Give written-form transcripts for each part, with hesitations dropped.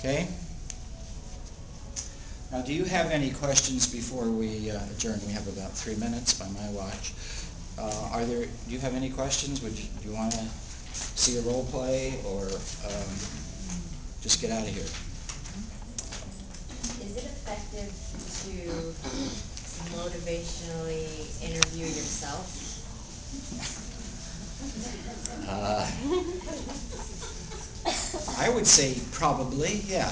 Okay? Now, do you have any questions before we adjourn? We have about 3 minutes by my watch. Do you have any questions? Do you want to see a role play, or just get out of here? Is it effective to motivationally interview yourself? I would say probably, yeah.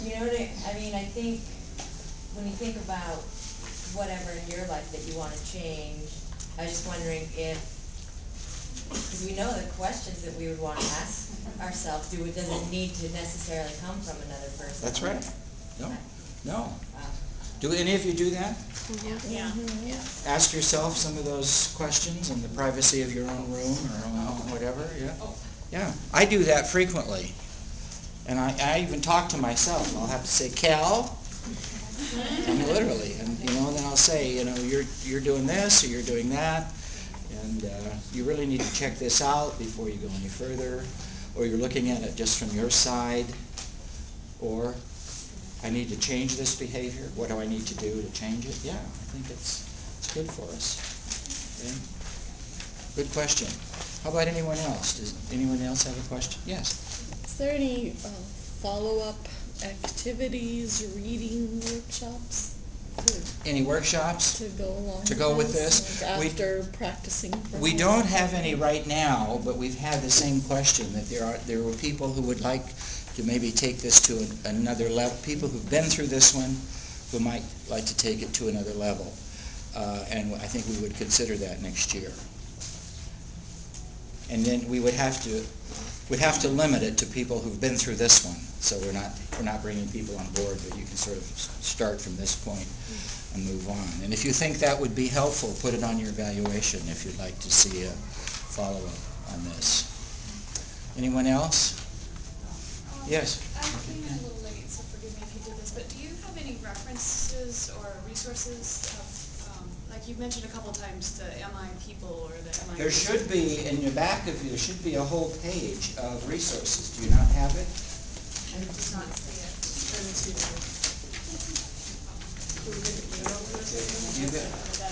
You know what I mean? I think when you think about whatever in your life that you want to change, I was just wondering because we know the questions that we would want to ask ourselves, doesn't need to necessarily come from another person. That's right. No. Do any of you do that? Yeah. Ask yourself some of those questions in the privacy of your own room or whatever, yeah? Yeah, I do that frequently. And I even talk to myself. I'll have to say, Cal, I mean, literally, and then I'll say, you're doing this or you're doing that, and you really need to check this out before you go any further, or you're looking at it just from your side, or I need to change this behavior. What do I need to do to change it? Yeah, I think it's good for us. Okay? Good question. How about anyone else? Does anyone else have a question? Yes. Is there any follow-up activities, reading workshops? Any workshops To go along with this? Like after practicing? We don't have any right now, but we've had the same question, that there were people who would like to maybe take this to another level, people who've been through this one who might like to take it to another level. And I think we would consider that next year. And then we would have to limit it to people who've been through this one. So we're not bringing people on board, but you can sort of start from this point and move on. And if you think that would be helpful, put it on your evaluation if you'd like to see a follow-up on this. Anyone else? Yes. I came in a little late, so forgive me if you did this, but do you have any references or resources of, like you mentioned a couple times, the MI people or the MI... There should be, in the back of you, there should be a whole page of resources. Do you not have it? I did not see it.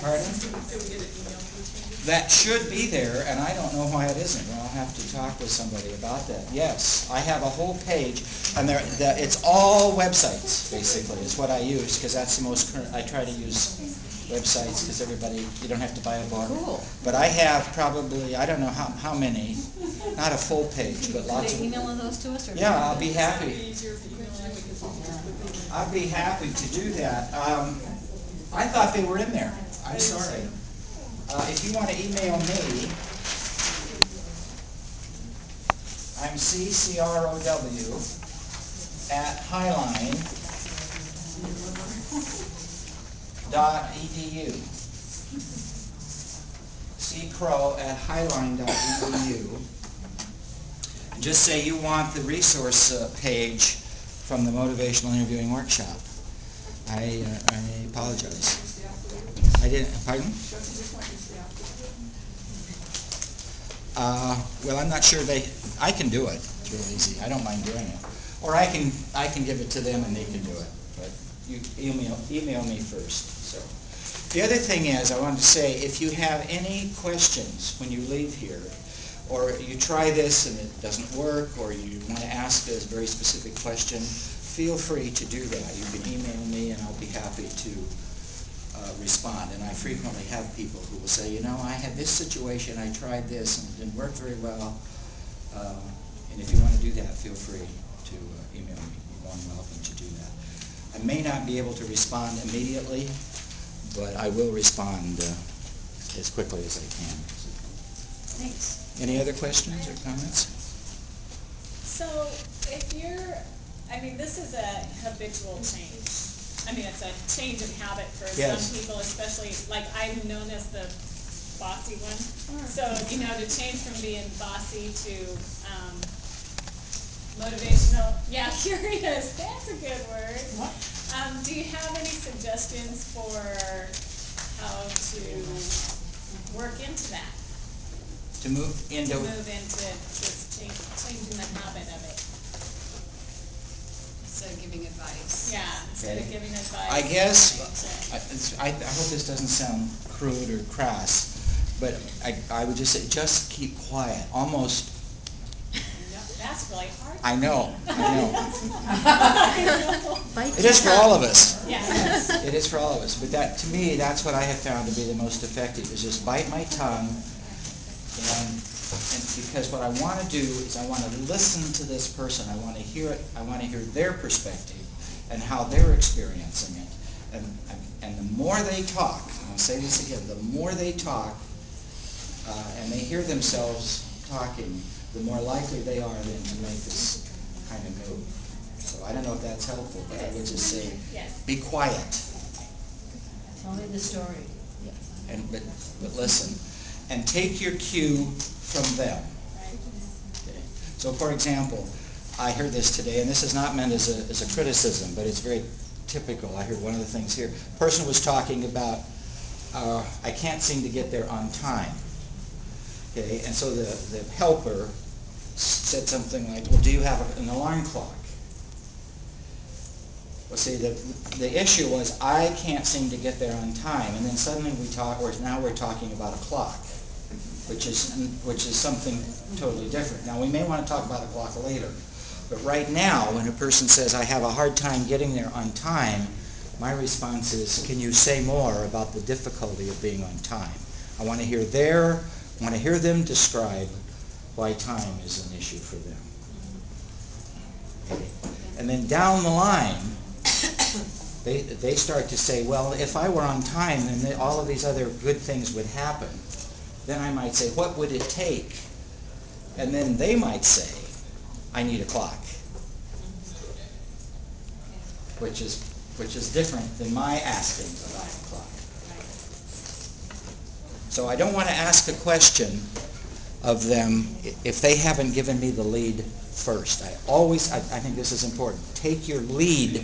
Pardon? That should be there, and I don't know why it isn't. Well, I'll have to talk with somebody about that. Yes, I have a whole page, and it's all websites, basically, is what I use, because that's the most current. I try to use websites because you don't have to buy a book. Cool. But I have probably, I don't know how many, not a full page, but lots of... Email those to us? Or yeah, I'll be happy. I'd be happy to do that. I thought they were in there. I'm sorry. If you want to email me, I'm ccrow@highline.edu. ccrow@highline.edu. Just say you want the resource page from the Motivational Interviewing Workshop. I apologize. I didn't. Pardon? Well, I'm not sure I can do it. It's real easy. I don't mind doing it. Or I can give it to them and they can do it. But you email me first. So the other thing is, I wanted to say, if you have any questions when you leave here, or you try this and it doesn't work, or you want to ask a very specific question, feel free to do that. You can email me and I'll be happy to respond. And I frequently have people who will say, I had this situation, I tried this and it didn't work very well. And if you want to do that, feel free to email me. You're more than welcome to do that. I may not be able to respond immediately, but I will respond as quickly as I can. Thanks. Any other questions or comments? So if this is a habitual change. It's a change of habit for Yes. some people, especially, like I'm known as the bossy one. So, to change from being bossy to motivational, curious, that's a good word. Do you have any suggestions for how to work into that? To move into just changing the habit of it. giving advice. Yeah, instead of Okay. giving advice. I guess, Okay. I hope this doesn't sound crude or crass, but I would just say, just keep quiet, almost, No, that's really hard. I know. I know. Bite It is for all of us. Yeah. It is for all of us, but that, to me, that's what I have found to be the most effective, is just bite my tongue, and because what I want to do is I want to listen to this person, I want to hear it, I want to hear their perspective and how they're experiencing it. And the more they talk, and I'll say this again, the more they talk, and they hear themselves talking, the more likely they are then to make this kind of move. So I don't know if that's helpful, but I would just say, Yes. be quiet, Tell me the story. but listen, and take your cue from them. Right. Okay. So, for example, I heard this today, and this is not meant as a criticism, but it's very typical. I heard one of the things here. A person was talking about, I can't seem to get there on time. Okay, and so the helper said something like, well, do you have an alarm clock? Well, see, the issue was, I can't seem to get there on time, and then suddenly now we're talking about a clock, which is something totally different. Now, we may want to talk about a clock later, but right now, when a person says, I have a hard time getting there on time, my response is, can you say more about the difficulty of being on time? I want to hear them describe why time is an issue for them. Okay. And then down the line, they start to say, well, if I were on time, then all of these other good things would happen. Then I might say, what would it take? And then they might say, I need a clock. Which is different than my asking about a clock. So I don't want to ask a question of them if they haven't given me the lead first. I think this is important. Take your lead